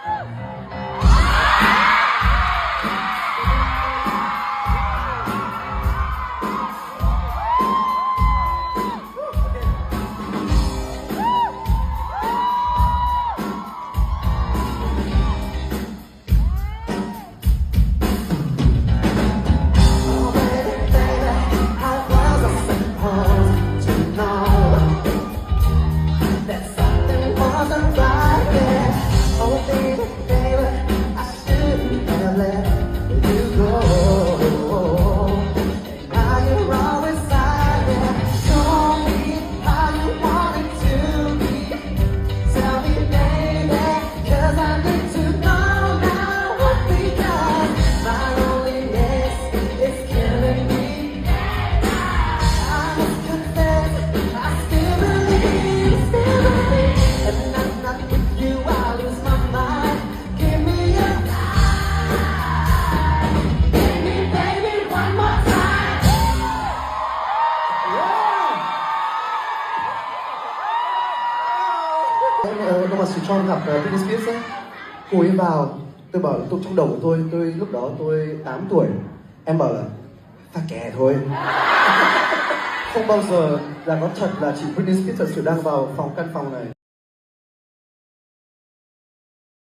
Lúc mà Sean gặp Britney Spears ấy, cô ấy vào, tôi bảo là trong đầu của tôi lúc đó tôi 8 tuổi, em bảo là pha kè thôi. Không bao giờ là có thật là chị Britney Spears thật sự đang vào căn phòng này.